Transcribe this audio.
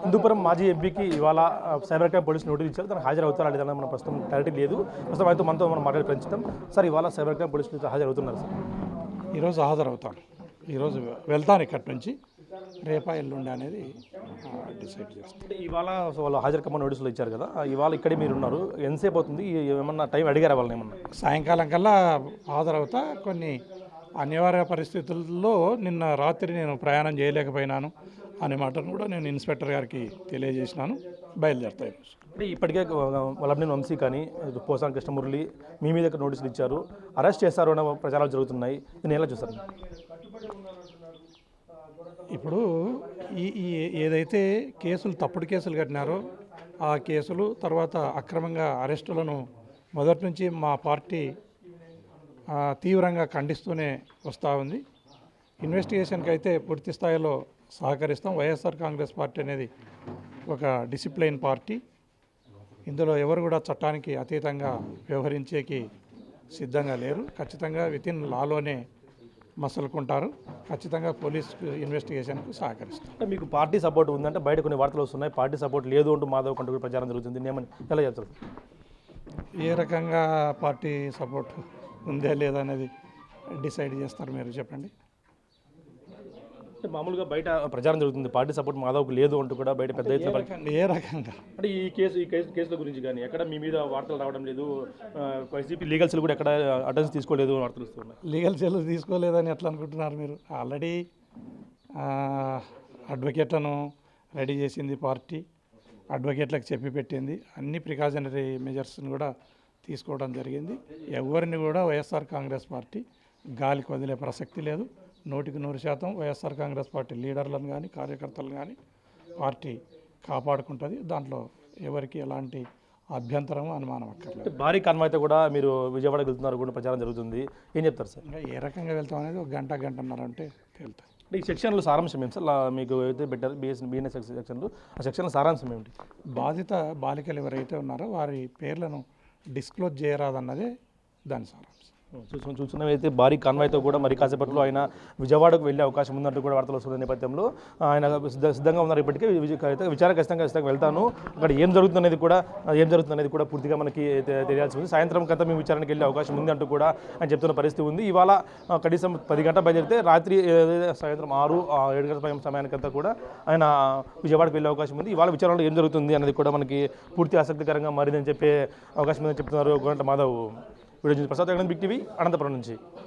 హిందూపురం మాజీ ఎంపీకి ఇవాళ సైబర్ క్రైమ్ పోలీసు నోటీస్ ఇచ్చారు. దానికి హాజరవుతారు అనే మన ప్రస్తుతం క్లారిటీ లేదు. ప్రస్తుతం అయితే మనం మాట్లాడి పెంచుతాం. సార్ ఇవాళ సైబర్ క్రైమ్ పోలీసు నుంచి హాజరవుతున్నారు సార్? ఈరోజు హాజరవుతాను. ఈరోజు వెళ్తాను ఇక్కడి నుంచి. రేపా ఎల్లుండి అనేది డిసైడ్ చేస్తాను. ఇవాళ వాళ్ళు హాజరు కమ్మని నోటీసులు ఇచ్చారు కదా, ఇవాళ ఇక్కడే మీరు ఉన్నారు. ఎంతసేపు అవుతుంది? ఏమన్నా టైం అడిగారా వాళ్ళని? ఏమన్నా సాయంకాలం కల్లా హాజరవుతా. కొన్ని అనివార్య పరిస్థితుల్లో నిన్న రాత్రి నేను ప్రయాణం చేయలేకపోయినాను అనే మాటను కూడా నేను ఇన్స్పెక్టర్ గారికి తెలియజేసినాను. బయలుదేరుతాయి. అంటే ఇప్పటికే వల్లభనేని వంశీ కానీ పోసాని కృష్ణమురళి మీ మీద నోటీసులు ఇచ్చారు, అరెస్ట్ చేస్తారు అనే ప్రచారాలు జరుగుతున్నాయి. దీన్ని ఎలా చూస్తారు? ఇప్పుడు ఈ ఏదైతే కేసులు తప్పుడు కేసులు కట్టినారో ఆ కేసులు తర్వాత అక్రమంగా అరెస్టులను మొదటి నుంచి మా పార్టీ తీవ్రంగా ఖండిస్తూనే వస్తూ ఉంది. ఇన్వెస్టిగేషన్కి అయితే పూర్తి స్థాయిలో సహకరిస్తాం. వైఎస్ఆర్ కాంగ్రెస్ పార్టీ అనేది ఒక డిసిప్లైన్ పార్టీ. ఇందులో ఎవరు కూడా చట్టానికి అతీతంగా వ్యవహరించేకి సిద్ధంగా లేరు. ఖచ్చితంగా వితిన్ లాలోనే మసలుకుంటారు. ఖచ్చితంగా పోలీస్ ఇన్వెస్టిగేషన్కు సహకరిస్తారు. అంటే మీకు పార్టీ సపోర్ట్ ఉందంటే బయట కొన్ని వార్తలు వస్తున్నాయి, పార్టీ సపోర్ట్ లేదు అంటూ మాధవ్ కంటూ ప్రచారం జరుగుతుంది. ఏమని ఎలా చెప్తారు? ఏ రకంగా పార్టీ సపోర్ట్ ఉందే లేదా అనేది డిసైడ్ చేస్తారు, మీరు చెప్పండి. మామూలుగా బయట ప్రచారం జరుగుతుంది, పార్టీ సపోర్ట్ మాధవ్కు లేదు అంటూ కూడా బయట పెద్ద ఎత్తున. ఏ రకంగా అంటే ఈ కేసుల గురించి కానీ ఎక్కడ మీ మీద వార్తలు రావడం లేదు, వైసీపీ లీగల్ సెల్ కూడా ఎక్కడ అటెన్స్ తీసుకోలేదు వార్తలు వస్తున్నాయి. లీగల్ సెల్ తీసుకోలేదని ఎట్లా అనుకుంటున్నారు మీరు? ఆల్రెడీ అడ్వకేట్లను రెడీ చేసింది పార్టీ, అడ్వకేట్లకు చెప్పి పెట్టింది. అన్ని ప్రికాషనరీ మెజర్స్ని కూడా తీసుకోవడం జరిగింది. ఎవరిని కూడా వైఎస్ఆర్ కాంగ్రెస్ పార్టీ గాలికి వదిలే ప్రసక్తి లేదు. 100% వైఎస్ఆర్ కాంగ్రెస్ పార్టీ లీడర్లను కానీ కార్యకర్తలను కానీ పార్టీ కాపాడుకుంటుంది. దాంట్లో ఎవరికి ఎలాంటి అభ్యంతరం అనుమానం అక్కర్లేదు. భారీ కాన్వాయ్తో కూడా మీరు విజయవాడకి వెళ్తున్నారు కూడా ప్రచారం జరుగుతుంది. ఏం చెప్తారు సార్? ఇంకా ఏ రకంగా వెళ్తాం అనేది ఒక గంటన్నర అంటే తేలుతాయి. ఈ సెక్షన్లు సారాంశం ఏమి సార్? మీకు అయితే పెట్టారు బిఎన్ఎస్ సెక్షన్లు, ఆ సెక్షన్ల సారాంశం ఏమిటి? బాధిత బాలికలు ఎవరైతే ఉన్నారో వారి పేర్లను డిస్క్లోజ్ చేయరాదన్నదే దాని సారాంశం. చూస్తున్నమైతే భారీ కాన్వాయ్తో కూడా మరి కాసేపట్లో ఆయన విజయవాడకు వెళ్ళే అవకాశం ఉందంటూ కూడా వార్తలు వస్తున్న నేపథ్యంలో ఆయన సిద్ధంగా ఉన్నారు. ఇప్పటికే విచారణ ఖచ్చితంగా వెళ్తాను, అక్కడ ఏం జరుగుతుందనేది కూడా పూర్తిగా మనకి తెలియాల్సి ఉంది. సాయంత్రం కథ మేము విచారణకు వెళ్ళే అవకాశం ఉంది అంటూ కూడా ఆయన చెప్తున్న పరిస్థితి ఉంది. ఇవాళ కనీసం 10 గంటల బయలుదేరితే రాత్రి సాయంత్రం 6-7 గంటల సమయానికంతా కూడా ఆయన విజయవాడకు వెళ్ళే అవకాశం ఉంది. ఇవాళ విచారణలో ఏం జరుగుతుంది అనేది కూడా మనకి పూర్తి ఆసక్తికరంగా మారిందని చెప్పే అవకాశం ఉందని చెప్తున్నారు Gorantla Madhav. Video Prasad big TV Anantapuram నుంచి.